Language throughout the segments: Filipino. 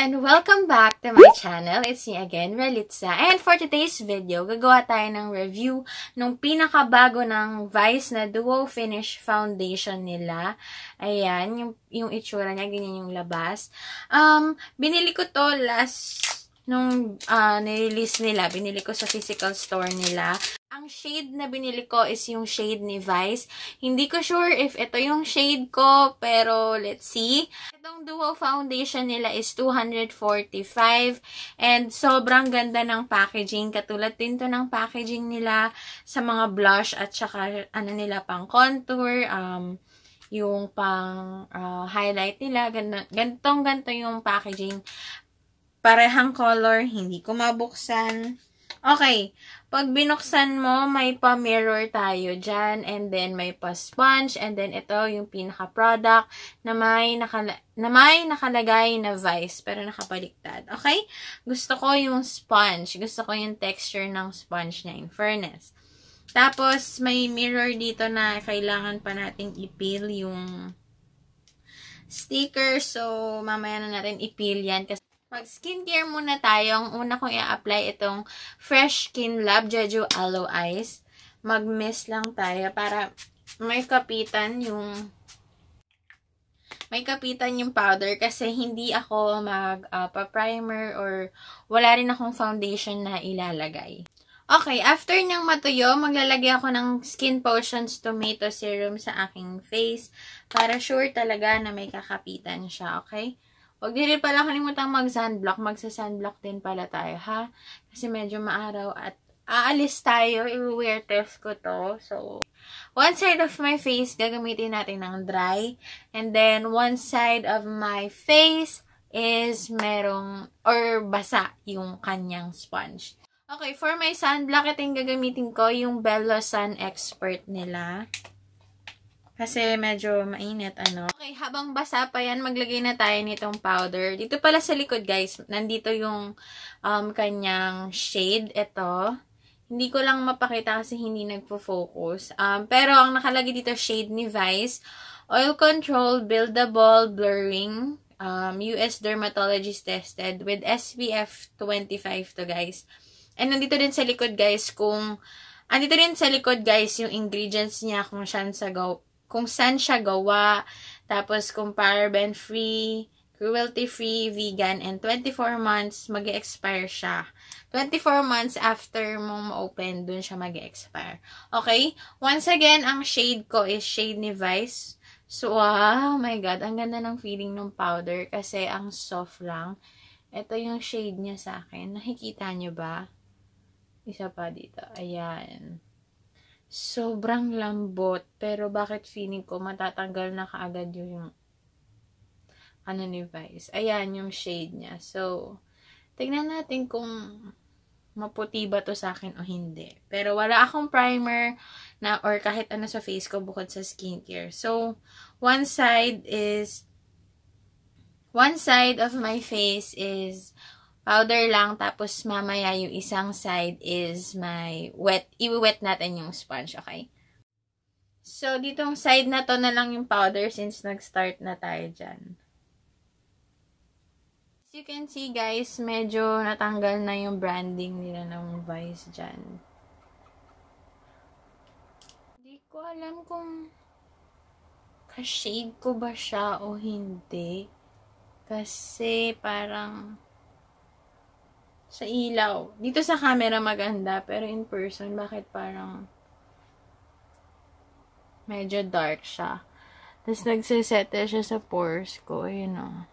and welcome back to my channel. It's me again, Relitza. And for today's video, gagawa tayo ng review ng pinakabago ng Vice na Duo Finish Foundation nila. Ayan, yung itsura niya, ganyan yung labas. Binili ko to nung nirelease nila. Binili ko sa physical store nila. Ang shade na binili ko is yung shade ni Vice. Hindi ko sure if ito yung shade ko, pero let's see. Itong Duo Foundation nila is $245 and sobrang ganda ng packaging. Katulad din to ng packaging nila sa mga blush at saka nila pang contour, yung pang highlight nila. Ganto yung packaging. Parehang color, hindi ko mabuksan. Okay, pag binuksan mo, may pa-mirror tayo dyan, and then may pa-sponge, and then ito yung pinaka-product na may nakalagay na Vice, pero nakabaliktad. Okay? Gusto ko yung sponge. Gusto ko yung texture ng sponge niya, in fairness. Tapos, may mirror dito na kailangan pa nating i-peel yung sticker. So, mamaya na natin i-peel yan kasi mag-skincare muna tayo. Ang una kong i-apply itong Fresh Skin Lab Jeju Aloe Eyes. Mag-mist lang tayo para may kapitan yung powder kasi hindi ako pa-primer or wala rin akong foundation na ilalagay. Okay, after niyang matuyo, maglalagay ako ng Skin Potions Tomato Serum sa aking face para sure talaga na may kakapitan siya, okay? Huwag din pala kalimutang mag-sunblock. Magsa-sunblock din pala tayo, ha? Kasi medyo maaraw at aalis tayo. I-wear test ko to. So, one side of my face, gagamitin natin ng dry. And then, one side of my face is basa yung kanyang sponge. Okay, for my sunblock, ito yung gagamitin ko, yung Bella Sun Expert nila. Kasi medyo mainit, Okay, habang basa pa yan, maglagay na tayo nitong powder. Dito pala sa likod, guys, nandito yung kanyang shade. Ito. Hindi ko lang mapakita kasi hindi nagpo-focus. Pero ang nakalagay dito, shade ni Vice. Oil Control, Buildable, Blurring. US Dermatologist tested with SPF 25 to, guys. And nandito din sa likod, guys, yung ingredients niya, kung saan siya gawa, tapos kung paraben-free, cruelty-free, vegan, and 24 months, mag-expire siya. 24 months after mong ma-open, dun siya mag-expire. Okay? Once again, ang shade ko is shade ni Vice. So, oh my God, ang ganda ng feeling ng powder kasi ang soft lang. Ito yung shade niya sa akin. Nakikita niyo ba? Isa pa dito. Ayan. Sobrang lambot. Pero bakit feeling ko matatanggal na kaagad yung ni Vice. Ayan yung shade niya. So, tignan natin kung maputi ba to sa akin o hindi. Pero wala akong primer na or kahit ano sa face ko bukod sa skincare. So, one side of my face is powder lang, tapos mamaya yung isang side is my i-wet natin yung sponge, okay? So, ditong side na to na lang yung powder since nag-start na tayo dyan. As you can see, guys, medyo natanggal na yung branding nila ng Vice dyan. Hindi ko alam kung ka-shade ko ba siya o hindi. Kasi parang sa ilaw. Dito sa camera maganda, pero in person, bakit parang medyo dark siya. Tapos nagsisettle siya sa pores ko. Ayun o.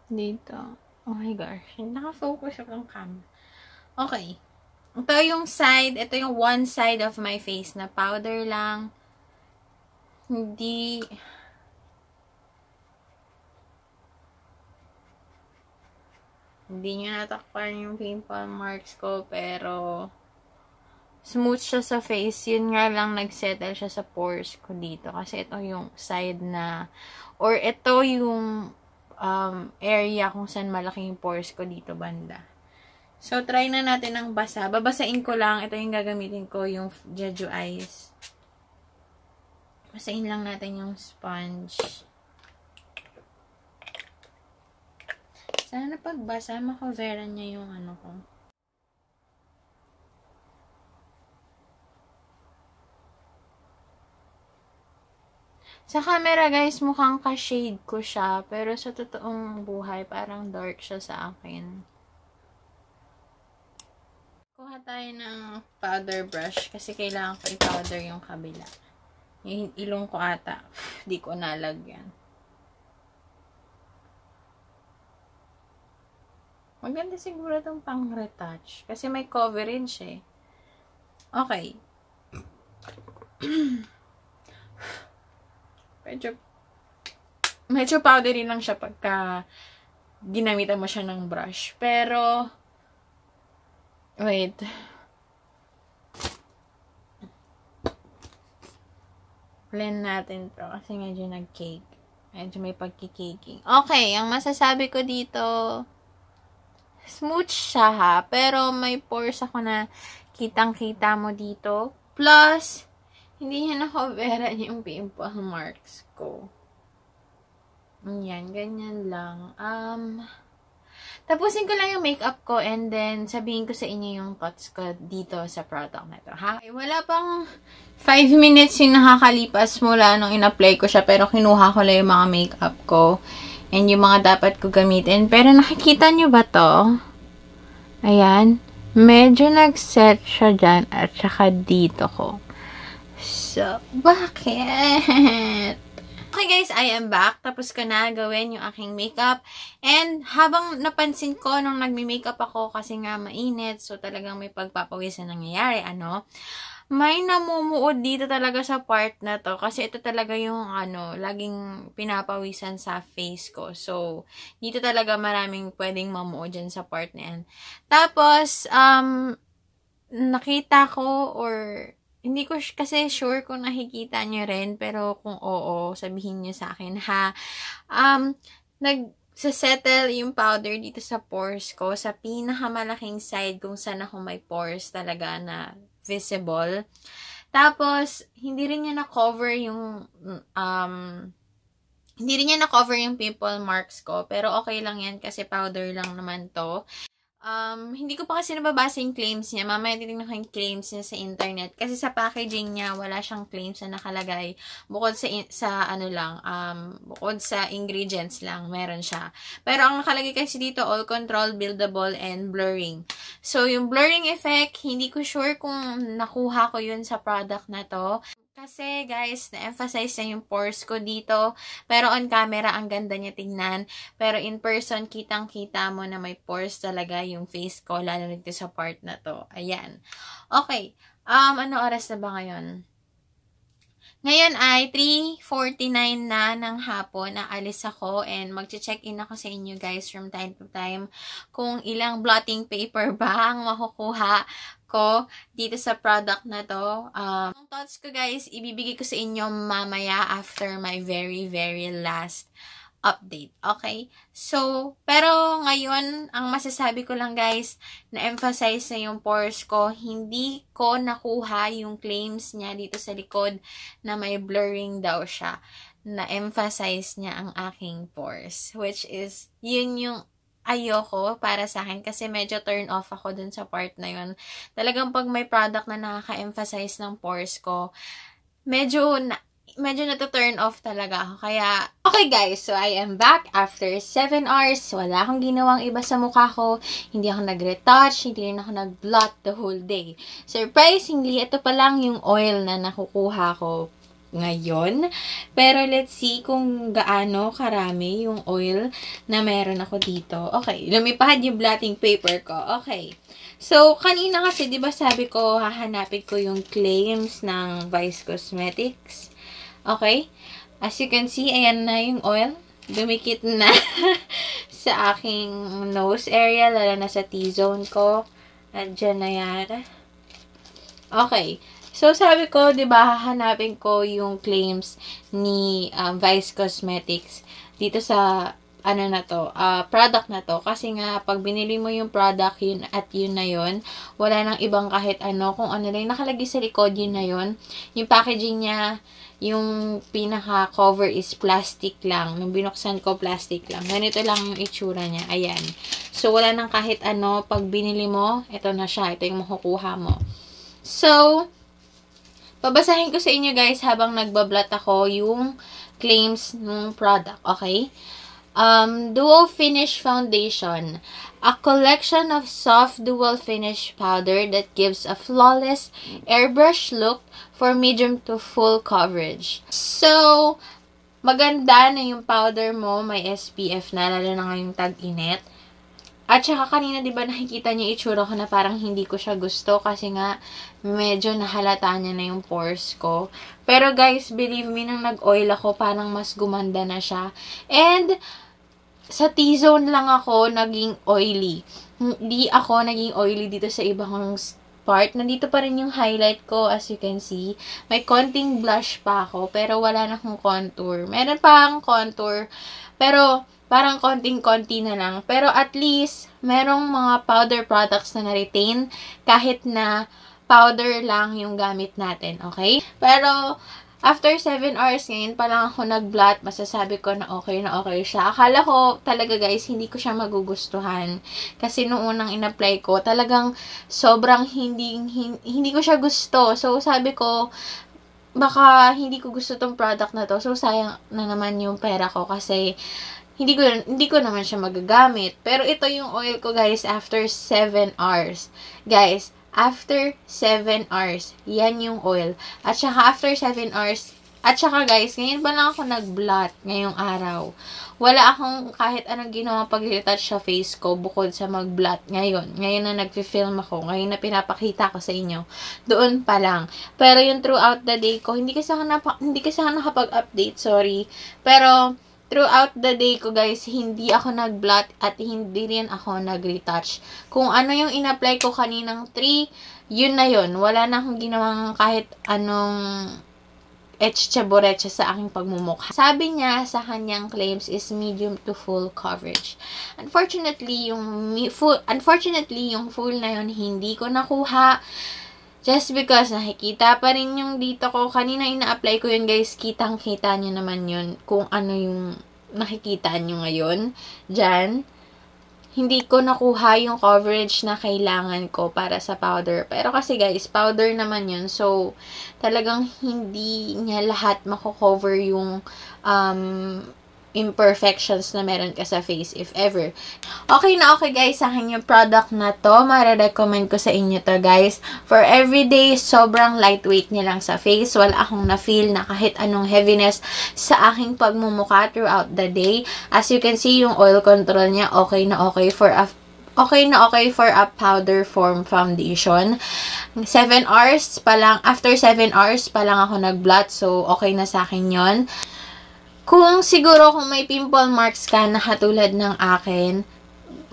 Dito. Oh my gosh. Naka-focus yung camera. Okay. Ito yung side. Ito yung one side of my face na powder lang. Hindi nyo natakpan yung pimple marks ko, pero smooth siya sa face. Yun nga lang, nagsettle siya sa pores ko dito. Kasi ito yung side na, or ito yung area kung saan malaki yung pores ko dito banda. So, try na natin ng basa. Babasain ko lang. Ito yung gagamitin ko, yung Jeju Eyes. Basain lang natin yung sponge. Sana pagbasa, makoveran niya yung ano ko. Sa camera, guys, mukhang ka-shade ko siya. Pero sa totoong buhay, parang dark siya sa akin. Kuha tayo ng powder brush kasi kailangan ko i-powder yung kabila. Yung ilong ko ata. Di ko nalagyan. Maganda siguro itong pang-retouch. Kasi may coverage eh. Okay. Medyo powdery lang siya pagka ginamitan mo siya ng brush. Pero, wait. Blend natin to kasi medyo nag-cake. Medyo may pagkikaking. Okay, ang masasabi ko dito, smooth siya ha, pero may pores ako na kitang-kita mo dito. Plus, hindi niya na-coveran yung pimple marks ko. Yan, ganyan lang. Tapusin ko lang yung makeup ko and then sabihin ko sa inyo yung thoughts ko dito sa product na ito, ha? Okay, wala pang 5 minutes yung nakakalipas mula nung in-apply ko siya pero kinuha ko lang yung mga makeup ko and yung mga dapat ko gamitin. Pero nakikita nyo ba to? Ayan. Medyo nag-set siya dyan at saka dito ko. So, bakit? Okay guys, I am back. Tapos ko na gawin yung aking makeup. And habang napansin ko nung nagme-makeup ako kasi nga mainit, so talagang may pagpapawisan nangyayari, may namumuod dito talaga sa part na to. Kasi ito talaga yung laging pinapawisan sa face ko. So, dito talaga maraming pwedeng mamuod dyan sa part na yan. Tapos, nakita ko or hindi ko kasi sure kung nakikita nyo rin, pero kung oo, sabihin nyo sa akin, ha. Nagsasettle yung powder dito sa pores ko, sa pinakamalaking side kung saan ako may pores talaga na visible. Tapos, hindi rin niya na-cover yung pimple marks ko, pero okay lang yan kasi powder lang naman to. Hindi ko pa kasi nababasa yung claims niya. Mamaya titignan ko yung claims niya sa internet. Kasi sa packaging niya, wala siyang claims na nakalagay. Bukod bukod sa ingredients lang, meron siya. Pero ang nakalagay kasi dito, all control, buildable, and blurring. So, yung blurring effect, hindi ko sure kung nakuha ko yun sa product na to. Kasi, guys, na-emphasize na yung pores ko dito. Pero on camera, ang ganda niya tingnan. Pero in person, kitang-kita mo na may pores talaga yung face ko, lalo nito sa part na to. Ayan. Okay. Ano oras na ba ngayon? Ngayon ay 3:49 na ng hapon. Aalis ako and mag-check-in ako sa inyo guys from time to time kung ilang blotting paper ba ang makukuha ko dito sa product na to. Ang thoughts ko guys, ibibigay ko sa inyo mamaya after my very, very last update. Okay? So, pero ngayon, ang masasabi ko lang guys, na-emphasize na yung pores ko, hindi ko nakuha yung claims niya dito sa likod na may blurring daw siya. Na-emphasize niya ang aking pores. Which is, yun yung ayoko para sa akin kasi medyo turn off ako dun sa part na yun. Talagang pag may product na nakaka-emphasize ng pores ko, medyo na-turn off talaga ako. Kaya, okay guys, so I am back after 7 hours. Wala akong ginawang iba sa mukha ko. Hindi ako nag-retouch, hindi rin ako nag-blot the whole day. Surprisingly, ito pa lang yung oil na nakukuha ko ngayon. Pero let's see kung gaano karami yung oil na meron ako dito. Okay, lumipad yung blotting paper ko. Okay. So, kanina kasi, di ba sabi ko, hahanapin ko yung claims ng Vice Cosmetics. Okay? As you can see, ayan na yung oil. Dumikit na sa aking nose area, lalo na sa T-zone ko. Nandiyan na yan. Okay. So, sabi ko, diba, hahanapin ko yung claims ni Vice Cosmetics dito sa product na to. Kasi nga, pag binili mo yung product, yun at yun na yun. Wala nang ibang kahit ano. Kung ano lang, nakalagay sa likod, yun na yun. Yung packaging niya, yung pinaka-cover is plastic lang. Nung binuksan ko, plastic lang. Ganito lang yung itsura niya. Ayan. So, wala nang kahit ano. Pag binili mo, ito na siya. Ito yung makukuha mo. So, babasahin ko sa inyo guys habang nagbablat ako yung claims ng product. Okay? Duo Finish Foundation. A collection of soft dual finish powder that gives a flawless airbrush look for medium to full coverage. So, maganda na yung powder mo. May SPF na, lalo na ngayong tag-init. At saka kanina, di ba, nakikita niyo itsura ko na parang hindi ko siya gusto kasi nga medyo nahalata niya na yung pores ko. Pero guys, believe me, nang nag-oil ako, parang mas gumanda na siya. And sa T-zone lang ako naging oily. Hindi ako naging oily dito sa ibang part. Nandito pa rin yung highlight ko, as you can see. May konting blush pa ako, pero wala na akong contour. Meron pa akong contour, pero parang konting-konti na lang. Pero at least, merong mga powder products na na-retain kahit na powder lang yung gamit natin, okay? Pero after 7 hours ngayon pa lang ako nag-blot, masasabi ko na okay siya. Akala ko talaga guys, hindi ko siya magugustuhan. Kasi nung unang in-apply ko, talagang sobrang hindi ko siya gusto. So sabi ko, baka hindi ko gusto tong product na to. So sayang na naman yung pera ko kasi hindi ko naman siya magagamit. Pero ito yung oil ko guys after 7 hours. Guys, after 7 hours. Yan yung oil. At saka after 7 hours. At saka guys, ngayon ba lang ako nag-blot ngayong araw. Wala akong kahit anong ginawa pag-retouch sa face ko bukod sa mag-blot ngayon. Ngayon na nag-film ako. Ngayon na pinapakita ko sa inyo. Doon pa lang. Pero yung throughout the day ko, hindi kasi ako nakapag-update. Sorry. Pero throughout the day ko guys, hindi ako nag-blot at hindi rin ako nag-retouch. Kung ano yung in-apply ko kaninang 3, yun na yun. Wala na akong ginawang kahit anong etch-chaboretsa sa aking pagmumukha. Sabi niya sa kanyang claims is medium to full coverage. Unfortunately, yung full na yun, hindi ko nakuha. Just because nakikita pa rin yung dito ko. Kanina ina-apply ko yun guys. Kitang-kita nyo naman yun. Kung ano yung nakikita nyo ngayon. Diyan. Hindi ko nakuha yung coverage na kailangan ko para sa powder. Pero kasi guys, powder naman yun. So, talagang hindi niya lahat mako-cover yung imperfections na meron ka sa face, if ever. Okay na okay guys, sa akin yung product na to. Mare-recommend ko sa inyo to guys. For everyday, sobrang lightweight niya lang sa face. Wala akong na-feel na kahit anong heaviness sa aking pagmumukha throughout the day. As you can see, yung oil control niya, okay na okay for a powder form foundation. 7 hours pa lang, after 7 hours pa lang ako nag-blot, so okay na sa akin yon. Kung may pimple marks ka na katulad ng akin,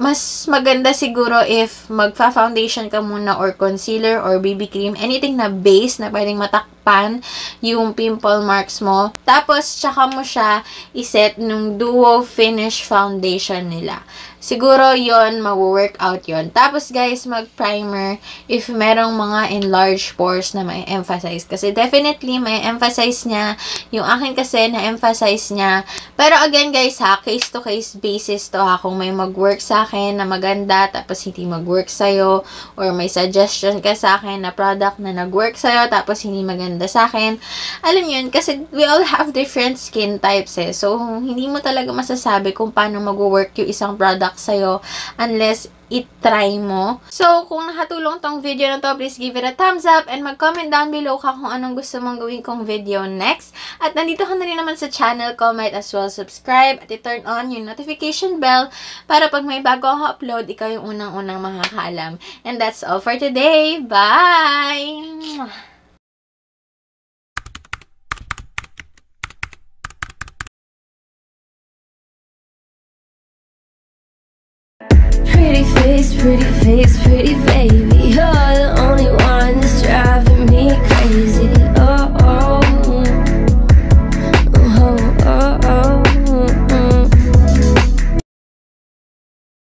mas maganda siguro if magfa-foundation ka muna or concealer or BB cream, anything na base na pwedeng matakpan yung pimple marks mo. Tapos, tsaka mo siya iset nung Duo Finish Foundation nila. Siguro yon mag-workout yon. Tapos guys, mag-primer if merong mga enlarged pores na may emphasize. Kasi definitely may emphasize niya. Yung akin kasi na-emphasize niya. Pero again guys ha, case to case basis to ha. Kung may mag-work sa akin na maganda tapos hindi mag-work sa'yo, or may suggestion ka sa akin na product na nag-work sa'yo tapos hindi maganda sa akin, alam yun, kasi we all have different skin types eh. So, hindi mo talaga masasabi kung paano mag-work yung isang product sa'yo unless i-try mo. So, kung nakatulong tong video na to, please give it a thumbs up and mag-comment down below ka kung anong gusto mong gawin kong video next. At nandito ka na rin naman sa channel ko, might as well subscribe at i-turn on yung notification bell para pag may bago ako upload, ikaw yung unang-unang makakaalam. And that's all for today. Bye! Pretty face, pretty baby. Oh.